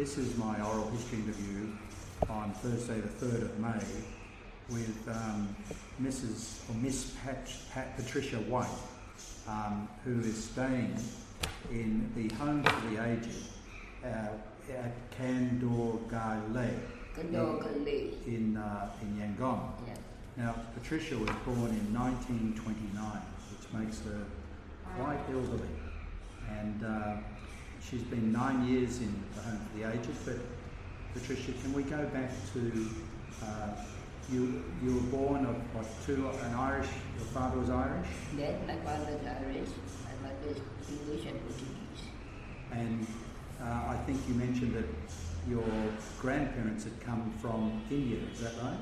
This is my oral history interview on Thursday the 3rd of May with Miss Patricia White, who is staying in the Home for the Aged at Kandawgalay in Yangon. Yeah. Now, Patricia was born in 1929, which makes her quite elderly, and she's been 9 years in the Home for the Aged. But Patricia, can we go back to you were born of an Irish, your father was Irish? Yes, my father is Irish, my mother is English and Portuguese. And I think you mentioned that your grandparents had come from India, is that right?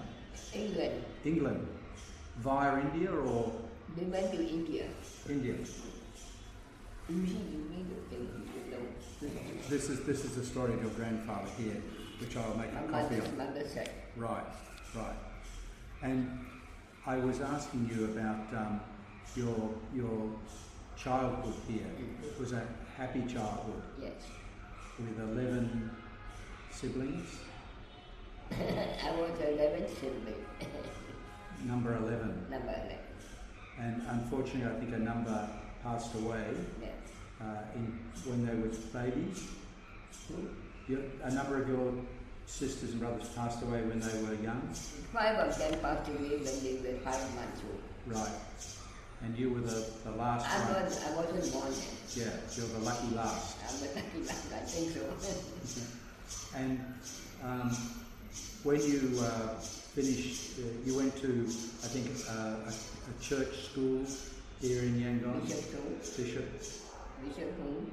England. England. Via India or? They went to India. India. Usually you mean the thing you know. This is the story of your grandfather here, which I'll make a copy of. My mother's side. Right. And I was asking you about your childhood here. It was a happy childhood. Yes. With 11 siblings. I was 11th sibling. Number 11. Number 11. And unfortunately, I think a number passed away. Yes. When they were babies. A number of your sisters and brothers passed away when they were young. 5 of them passed away when they were 5 months old. Right. And you were the last one. I wasn't born then. Yeah, you're the lucky last. I'm the lucky last, I think so. And when you finished, you went to, I think, a church school here in Yangon.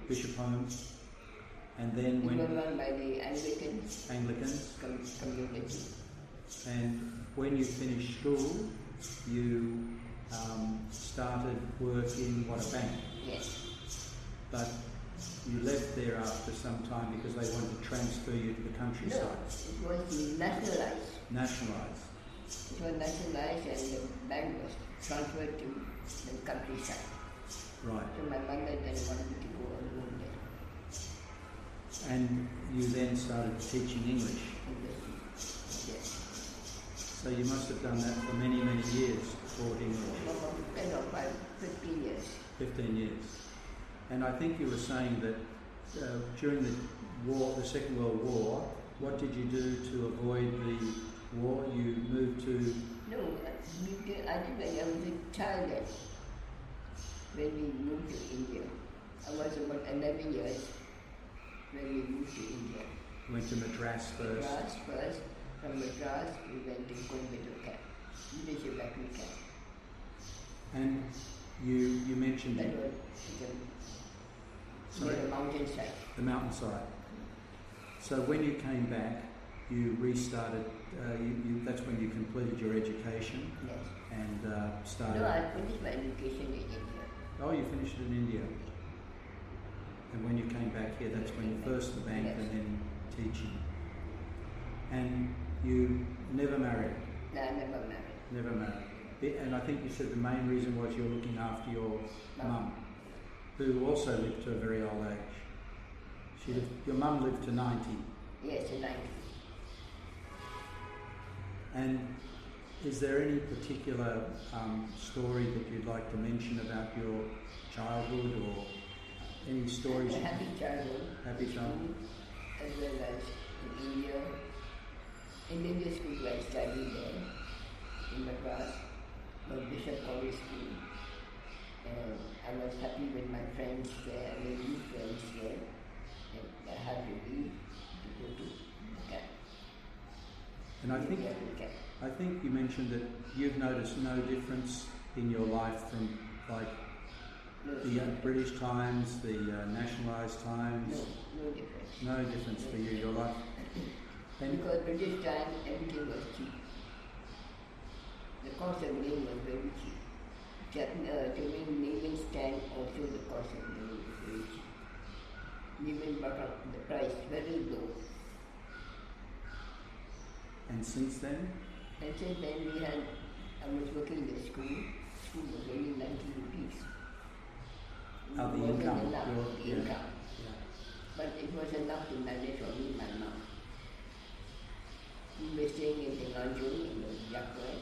Bishop Home. And then we were run by the Anglicans. Community. And when you finished school, you started work in a bank? Yes. But you left there after some time because they wanted to transfer you to the countryside. No, it was nationalized. Nationalized. It was nationalized and the bank was transferred to the countryside. Right. So my mother then wanted me to go alone there. And you then started teaching English? Yes. So you must have done that for many, many years, taught English. 15 years. 15 years. And I think you were saying that during the war, the Second World War, what did you do to avoid the war? You moved to... No, I think when I was a child then, when we moved to India. I was about 11 years when we moved to India. Went to Madras first? Madras first. From Madras, we went to Coimbatore camp, leadership academy camp. And you mentioned... That was the mountainside. The mountainside. So when you came back, you restarted, that's when you completed your education? Yes. And started... No, I finished my education in India. Oh, you finished it in India. And when you came back here, that's when you first the bank and then teaching. And you never married? No, I never married. Never married. And I think you said the main reason was you're looking after your mum, who also lived to a very old age. Your mum lived to 90? Yes, to 90. And is there any particular story that you'd like to mention about your childhood or any stories? Happy childhood. Happy childhood. As well as in India. In India school I studied there, in Madras, Bishop College School. And I was happy with my friends there, I made new friends there. And I had to leave to go to camp. And I think you mentioned that you've noticed no difference in your life from the British times, the nationalised times. No difference. No difference for you, your life. And because British time, everything was cheap. The cost of living was very cheap. To living stand also the cost of living was very cheap. Living brought up the price very low. And since then? And since then I was working in the school. School was only 90 rupees. The income. The income. Yeah. but it was enough to manage only my mom. We were staying in Yangon, in the Yangon,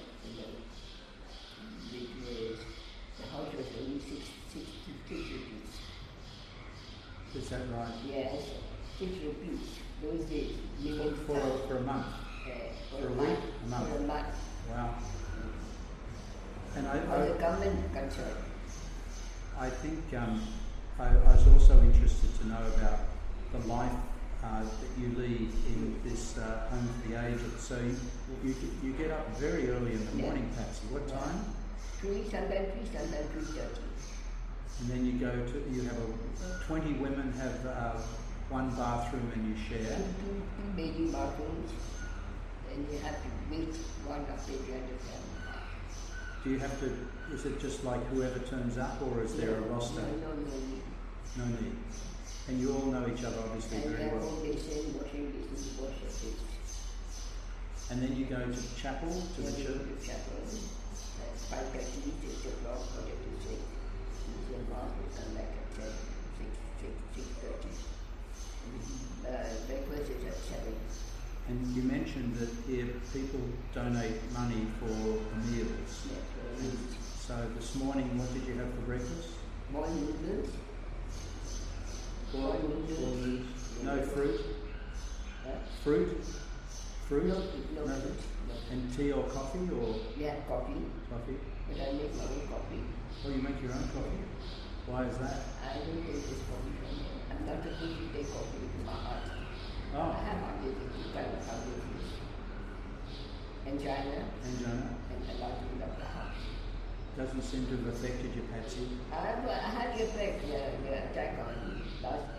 which was, the house was only 6 rupees. Is that right? Yes, 6 rupees. Those days, For a month? For a week? A month. For a month. Wow. And For the government concern. I think I was also interested to know about the life that you lead in this home for the aged. So you get up very early in the morning, Patsy. What time? 3, sometimes 3:30. And then you have 20 women have one bathroom and you share. Two baby bathrooms, and you have to wait one after the other. Do you have to, is it just like whoever turns up, or is there a roster? No need. And you all know each other obviously very well. And then you go to chapel, to the church? To chapel. 5:30, 6 o'clock, whatever you say. The mass will come back at 6:30. Breakfast is at 7. And you mentioned that here people donate money for the meals. Yeah, for meals. So this morning, what did you have for breakfast? More noodles. More noodles. No fruit? Huh? Fruit? No fruit. And tea or coffee or? Yeah, coffee. Coffee. But I make my own coffee. Oh, you make your own coffee? Why is that? I don't take this coffee from here. I'm not supposed to take coffee with my heart. Oh. I have two kind of houses. Angina. And enlargement of the heart. Doesn't seem to have affected you, Patsy. I had the attack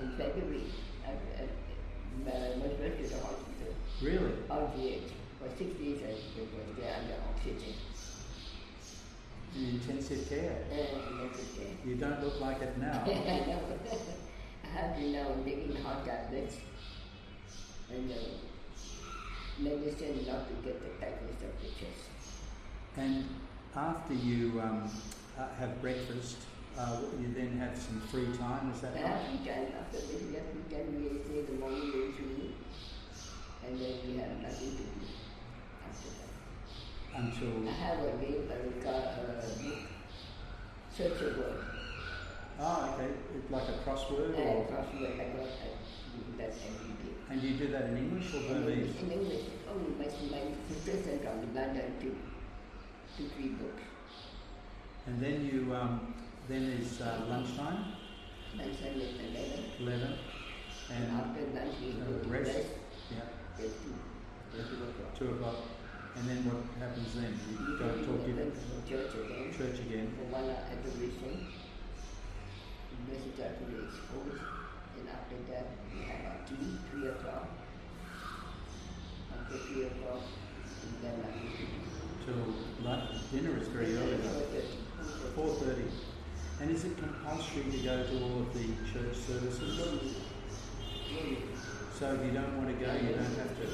in February. I was rushed to the hospital. Really? RGH. For 6 days I was there under oxygen. In intensive care? Intensive care. You don't look like it now. I have been now taking heart tablets and medicine not to get the tightness of the chest. And after you have breakfast, you then have some free time, is that right? Free time. After this, we have free time. We stay the morning rosary, and then we have nothing to do after that. Until... I have a book, Search a Word. Oh, okay. It's like a crossword? Or... crossword. I do that every day. And do you do that in English or Burmese? In English. Oh, my sister sent from London to 3 books. And then you, then is lunchtime? Lunchtime is 11. 11. And after lunch we go to rest. Yeah. At 2 o'clock. And then what happens then? You go talk to church again. For 1 hour adoration. Blessed are to be exposed. And after that we have our tea, 3 o'clock. After 3 o'clock, and then till lunch. Dinner is very early though. 4:30. And is it compulsory to go to all of the church services? So if you don't want to go, you don't have to.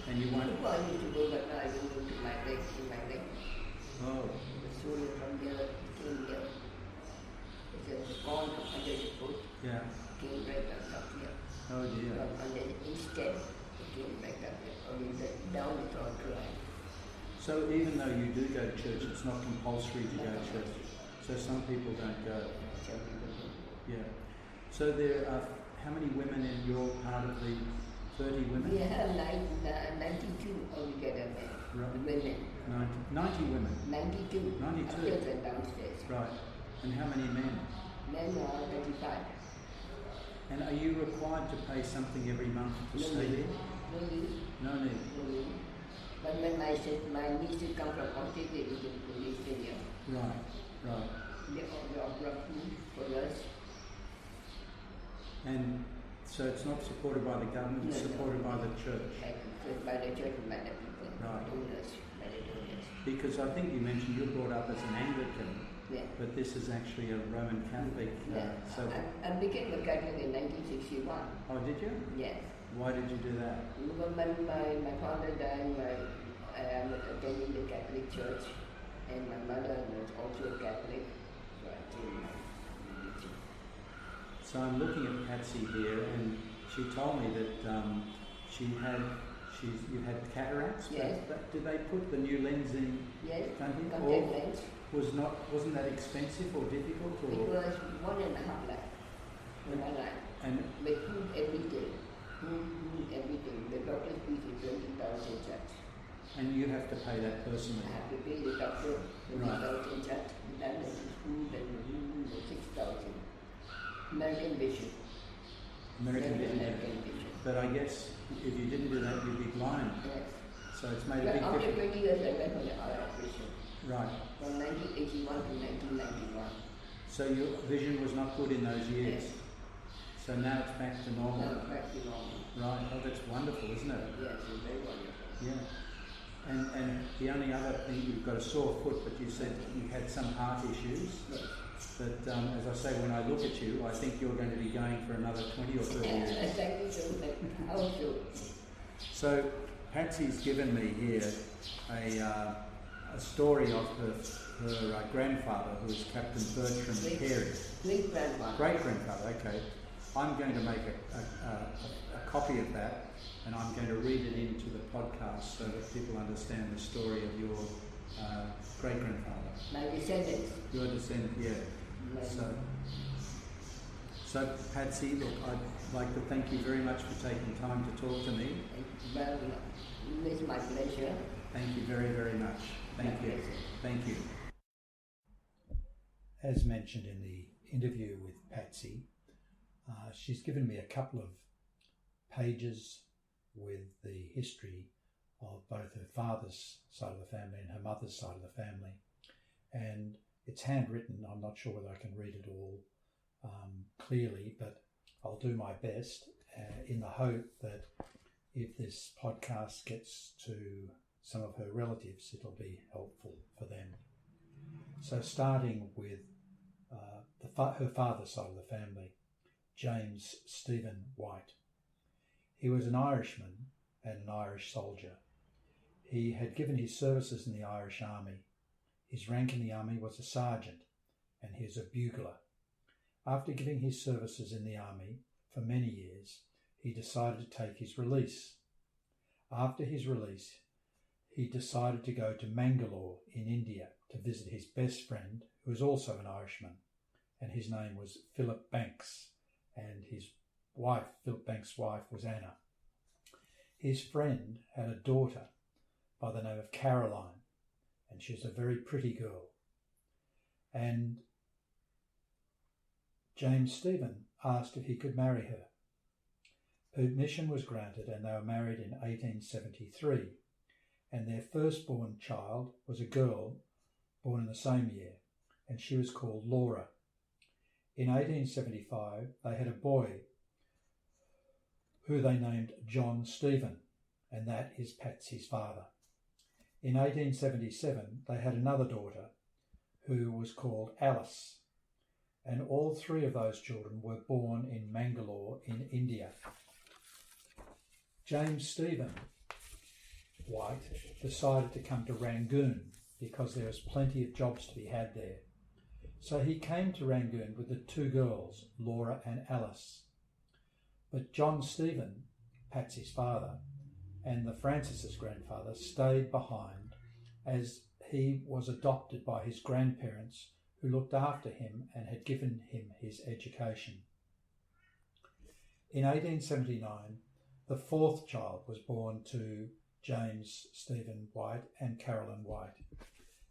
And you won't. Well, I need to go, but now I don't go to my leg. Oh. So from there came here. It's a gone under the foot. Yeah. Came right up here. Oh dear. And then instead it came back up here. I mean, down it's all dry. So even though you do go to church, it's not compulsory to go to church. So some people don't go. Some people don't. Yeah. So there are how many women in your part of the 30 women? We have 92 altogether women. 90 women? 92. 92? Upstairs and downstairs. Right. And how many men? Men are 35. And are you required to pay something every month to stay there? No need. No need. No need. But when my nieces come from Australia, we can stay here. Right. They offer food for us. And so it's not supported by the government, it's supported by the church. By the church and by the people. Right. Donors. Because I think you mentioned you were brought up as an Anglican, yeah. But this is actually a Roman Catholic. So I became a Catholic in 1961. Oh, did you? Yes. Why did you do that? When my father died, I was attending the Catholic Church, and my mother was also a Catholic, so I came. So I'm looking at Patsy here, and she told me that you had cataracts. Yes. But did they put the new lens in? Yes. Country? Contact lens. Wasn't that expensive or difficult? Or? It was 1.5 lakh. And with food every day. Food everything. The doctor's fees is 20,000 charge. And you have to pay that personally. I have to pay the doctor 20,000 charge. That is food and room 6,000. American vision. American vision. But I guess if you didn't do that, you'd be blind. Yes. So it's made a big difference. After 20 years, I went for the eye operation. Right. From 1981 to 1991. So your vision was not good in those years. Yes. So now it's back to normal. Now it's back to normal. Right. Oh, that's wonderful, isn't it? Yes, it's very wonderful. Yeah. And the only other thing, you've got a sore foot, but you said you had some heart issues. Yes. But as I say, when I look at you, I think you're going to be going for another 20 or 30 years. Thank you so much. I also. So Patsy's given me here a story of her grandfather, who was Captain Bertram Carey. Great-grandfather. Great-grandfather, okay. I'm going to make a copy of that, and I'm going to read it into the podcast so that people understand the story of your great-grandfather. My descendants. Your descendant, yeah. So Patsy, look, I'd like to thank you very much for taking time to talk to me. Well, it's my pleasure. Thank you very, very much. Thank you. Pleasure. Thank you. As mentioned in the interview with Patsy, she's given me a couple of pages with the history of both her father's side of the family and her mother's side of the family. And it's handwritten. I'm not sure whether I can read it all clearly, but I'll do my best in the hope that if this podcast gets to some of her relatives, it'll be helpful for them. So starting with her father's side of the family, James Stephen White. He was an Irishman and an Irish soldier. He had given his services in the Irish Army. His rank in the army was a sergeant, and he was a bugler. After giving his services in the army for many years, he decided to take his release. After his release, he decided to go to Mangalore in India to visit his best friend, who was also an Irishman, and his name was Philip Banks, and his wife, Philip Banks' wife, was Anna. His friend had a daughter by the name of Caroline, and she was a very pretty girl. And James Stephen asked if he could marry her. Permission was granted, and they were married in 1873, and their firstborn child was a girl born in the same year, and she was called Laura. In 1875, they had a boy who they named John Stephen, and that is Patsy's father. In 1877, they had another daughter who was called Alice, and all three of those children were born in Mangalore in India. James Stephen White decided to come to Rangoon because there was plenty of jobs to be had there. So he came to Rangoon with the two girls, Laura and Alice. But John Stephen, Patsy's father, and the Francis's grandfather stayed behind as he was adopted by his grandparents, who looked after him and had given him his education. In 1879, the fourth child was born to James Stephen White and Caroline White.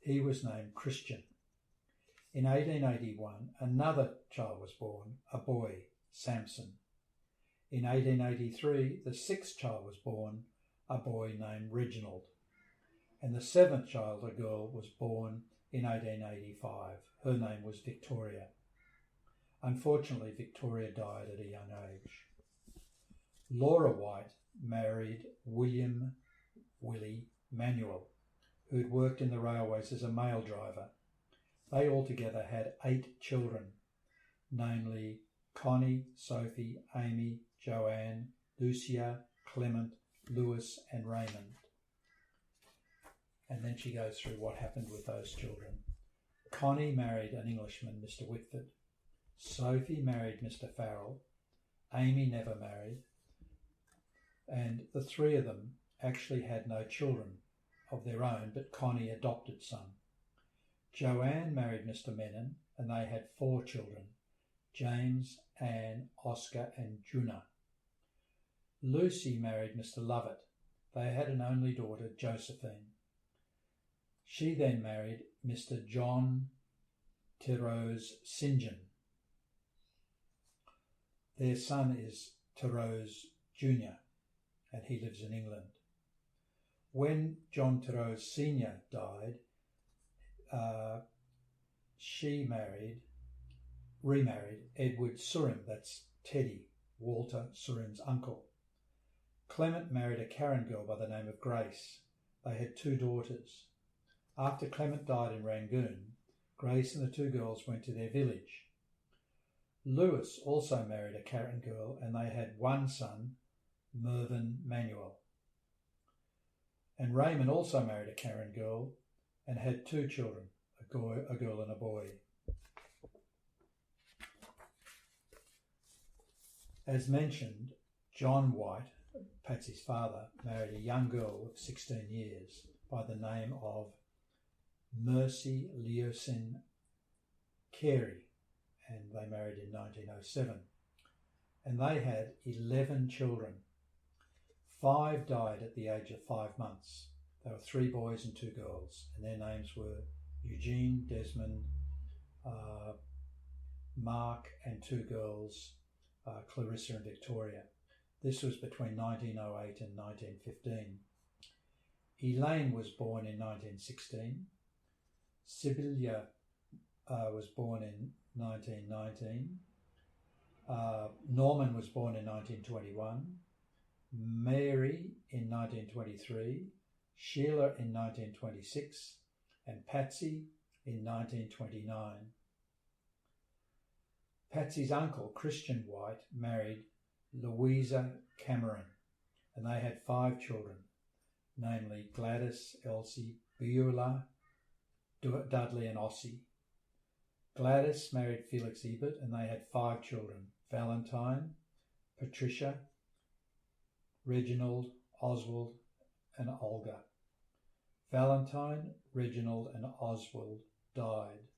He was named Christian. In 1881, another child was born, a boy, Samson. In 1883, the sixth child was born, a boy named Reginald. And the seventh child, a girl, was born in 1885. Her name was Victoria. Unfortunately, Victoria died at a young age. Laura White married William Willie Manuel, who had worked in the railways as a mail driver. They altogether had 8 children, namely Connie, Sophie, Amy, Joanne, Lucia, Clement, Lewis and Raymond. And then she goes through what happened with those children. Connie married an Englishman, Mr. Whitford. Sophie married Mr. Farrell. Amy never married. And the three of them actually had no children of their own, but Connie adopted some. Joanne married Mr. Menon, and they had 4 children: James, Anne, Oscar, and Juna. Lucy married Mr. Lovett. They had an only daughter, Josephine. She then married Mr. John Terose St. John. Their son is Terose Jr., and he lives in England. When John Terose Sr. died, she remarried Edward Surin, that's Teddy, Walter Surin's uncle. Clement married a Karen girl by the name of Grace. They had 2 daughters. After Clement died in Rangoon, Grace and the 2 girls went to their village. Lewis also married a Karen girl, and they had 1 son, Mervyn Manuel. And Raymond also married a Karen girl and had 2 children, a girl and a boy. As mentioned, John White, Patsy's father, married a young girl of 16 years by the name of Mercy Leosin Carey, and they married in 1907. And they had 11 children. 5 died at the age of 5 months. There were 3 boys and 2 girls, and their names were Eugene, Desmond, Mark, and 2 girls, Clarissa and Victoria. This was between 1908 and 1915. Elaine was born in 1916. Sibylla was born in 1919. Norman was born in 1921. Mary in 1923. Sheila in 1926. And Patsy in 1929. Patsy's uncle, Christian White, married Louisa Cameron, and they had 5 children, namely Gladys, Elsie, Beulah, Dudley and Ossie. Gladys married Felix Ebert, and they had 5 children: Valentine, Patricia, Reginald, Oswald, and Olga. Valentine, Reginald, and Oswald died.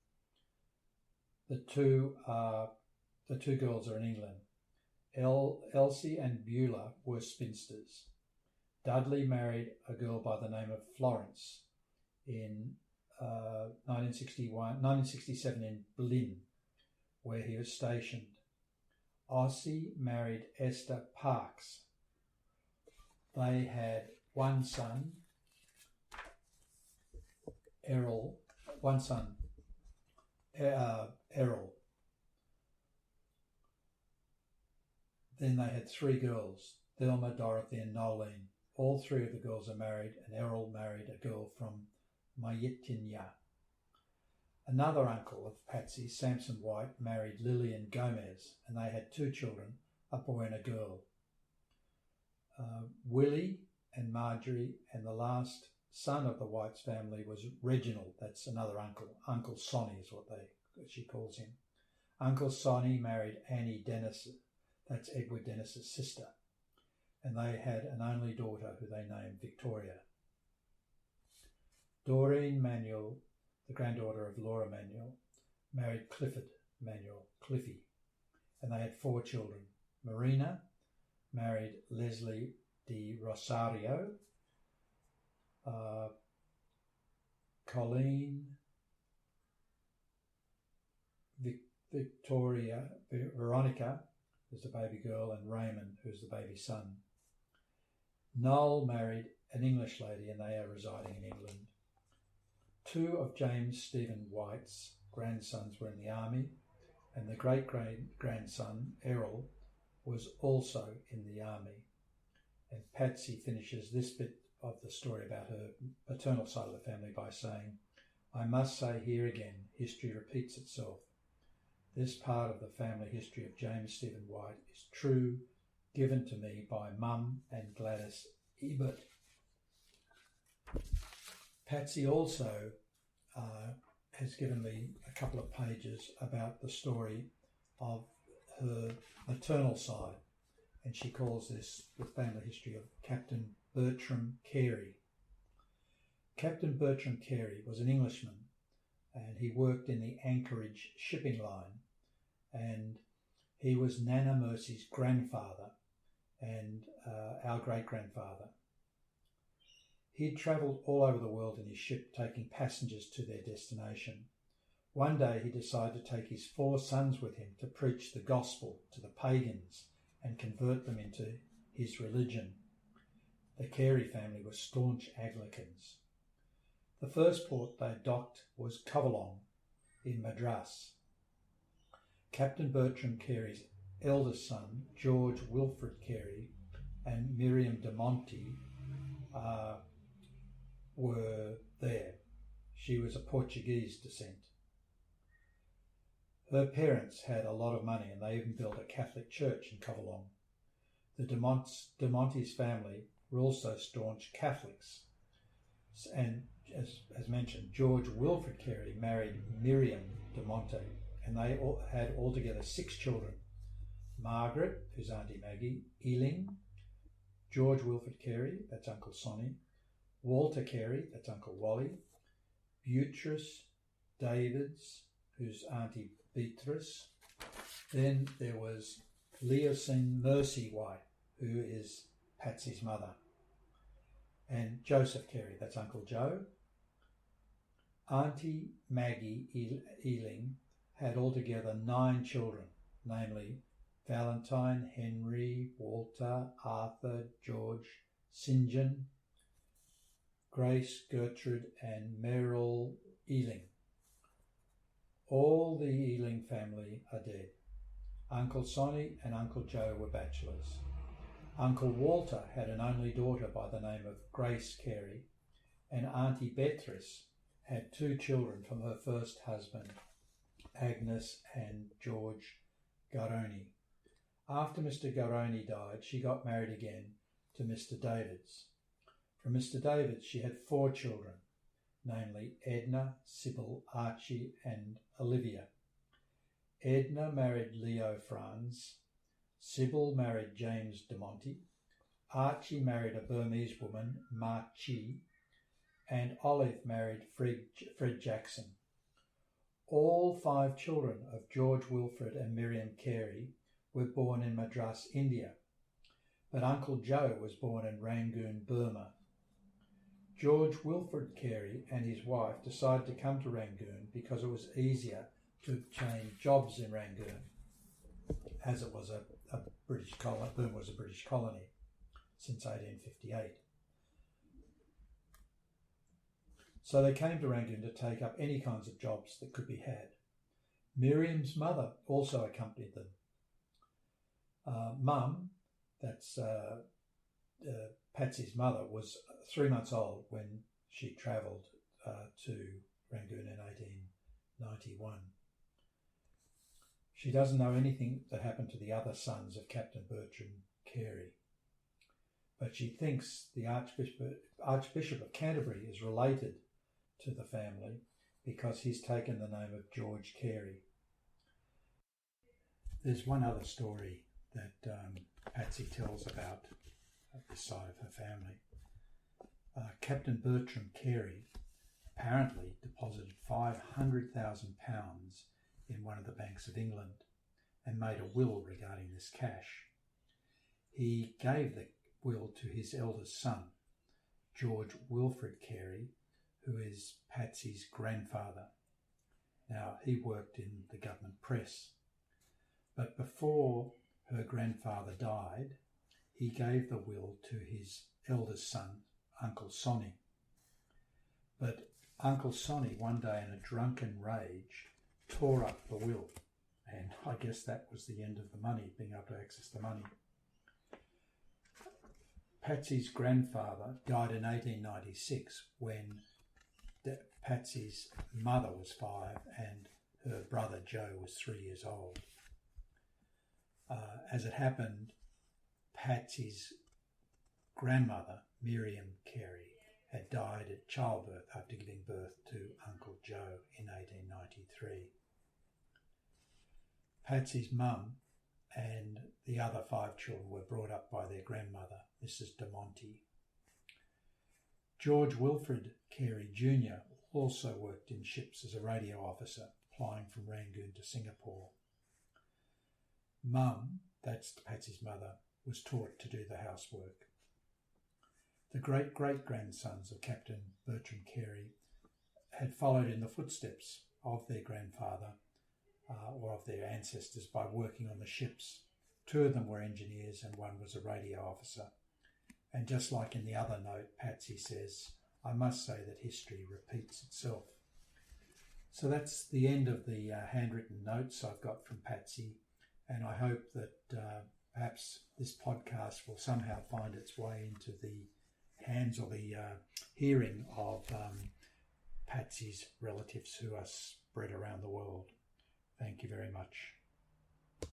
The two girls are in England. Elsie and Beulah were spinsters. Dudley married a girl by the name of Florence in 1967 in Berlin, where he was stationed. Ossie married Esther Parks. They had 1 son, Errol. Then they had 3 girls, Thelma, Dorothy, and Nolene. All 3 of the girls are married, and Errol married a girl from Mayetinya. Another uncle of Patsy, Samson White, married Lillian Gomez, and they had 2 children, a boy and a girl. Willie and Marjorie, and the last son of the Whites family was Reginald. That's another uncle. Uncle Sonny is what she calls him. Uncle Sonny married Annie Dennis. That's Edward Dennis's sister. And they had an only daughter who they named Victoria. Doreen Manuel, the granddaughter of Laura Manuel, married Clifford Manuel, Cliffy, and they had 4 children. Marina married Leslie de Rosario, Colleen, Veronica, who's the baby girl, and Raymond, who's the baby son. Noel married an English lady, and they are residing in England. 2 of James Stephen White's grandsons were in the army, and the great-grandson, Errol, was also in the army. And Patsy finishes this bit of the story about her paternal side of the family by saying, "I must say here again, history repeats itself. This part of the family history of James Stephen White is true, given to me by Mum and Gladys Ebert." Patsy also has given me a couple of pages about the story of her maternal side, and she calls this the family history of Captain Bertram Carey. Captain Bertram Carey was an Englishman, and he worked in the Anchorage shipping line, and he was Nana Mercy's grandfather and our great-grandfather. He'd travelled all over the world in his ship, taking passengers to their destination. One day he decided to take his 4 sons with him to preach the gospel to the pagans and convert them into his religion. The Carey family were staunch Anglicans. The first port they docked was Kandawgalay in Madras. Captain Bertram Carey's eldest son, George Wilfred Carey, and Miriam de Monte were there. She was of Portuguese descent. Her parents had a lot of money, and they even built a Catholic church in Kandawgalay. The de Monte's family were also staunch Catholics, and as mentioned, George Wilfred Carey married Miriam de Monte, and they had altogether 6 children: Margaret, who's Auntie Maggie; Ealing; George Wilfred Carey, that's Uncle Sonny; Walter Carey, that's Uncle Wally; Beatrice Davids, who's Auntie Beatrice. Then there was Leosin Mercy White, who is Patsy's mother; and Joseph Carey, that's Uncle Joe. Auntie Maggie Ealing had altogether 9 children, namely Valentine, Henry, Walter, Arthur, George, St. John, Grace, Gertrude, and Merrill Ealing. All the Ealing family are dead. Uncle Sonny and Uncle Joe were bachelors. Uncle Walter had an only daughter by the name of Grace Carey, and Auntie Beatrice had 2 children from her first husband, Agnes and George Garoni. After Mr. Garoni died, she got married again to Mr. Davids. From Mr. Davids, she had 4 children, namely Edna, Sybil, Archie, and Olivia. Edna married Leo Franz, Sybil married James de Monte, Archie married a Burmese woman, Ma Chi, and Olive married Fred Jackson. All 5 children of George Wilfred and Miriam Carey were born in Madras, India, but Uncle Joe was born in Rangoon, Burma. George Wilfred Carey and his wife decided to come to Rangoon because it was easier to obtain jobs in Rangoon, as it was a British colony. Burma was a British colony since 1858. So they came to Rangoon to take up any kinds of jobs that could be had. Miriam's mother also accompanied them. Mum, that's Patsy's mother, was 3 months old when she travelled to Rangoon in 1891. She doesn't know anything that happened to the other sons of Captain Bertram Carey, but she thinks the Archbishop of Canterbury is related to the family because he's taken the name of George Carey. There's one other story that Patsy tells about this side of her family. Captain Bertram Carey apparently deposited £500,000 in one of the banks of England and made a will regarding this cash. He gave the will to his eldest son, George Wilfred Carey, who is Patsy's grandfather. Now, he worked in the government press, but before her grandfather died, he gave the will to his eldest son, Uncle Sonny. But Uncle Sonny, one day in a drunken rage, tore up the will, and I guess that was the end of the money, being able to access the money. Patsy's grandfather died in 1896 when Patsy's mother was 5 and her brother Joe was 3 years old. As it happened, Patsy's grandmother, Miriam Carey, had died at childbirth after giving birth to Uncle Joe in 1893. Patsy's mum and the other 5 children were brought up by their grandmother, Mrs. De Monte. George Wilfred Carey Jr. also worked in ships as a radio officer, flying from Rangoon to Singapore. Mum, that's Patsy's mother, was taught to do the housework. The great-great-grandsons of Captain Bertram Carey had followed in the footsteps of their grandfather or of their ancestors by working on the ships. 2 of them were engineers and 1 was a radio officer. And just like in the other note, Patsy says, "I must say that history repeats itself." So that's the end of the handwritten notes I've got from Patsy, and I hope that perhaps this podcast will somehow find its way into the hands or the hearing of Patsy's relatives who are spread around the world. Thank you very much.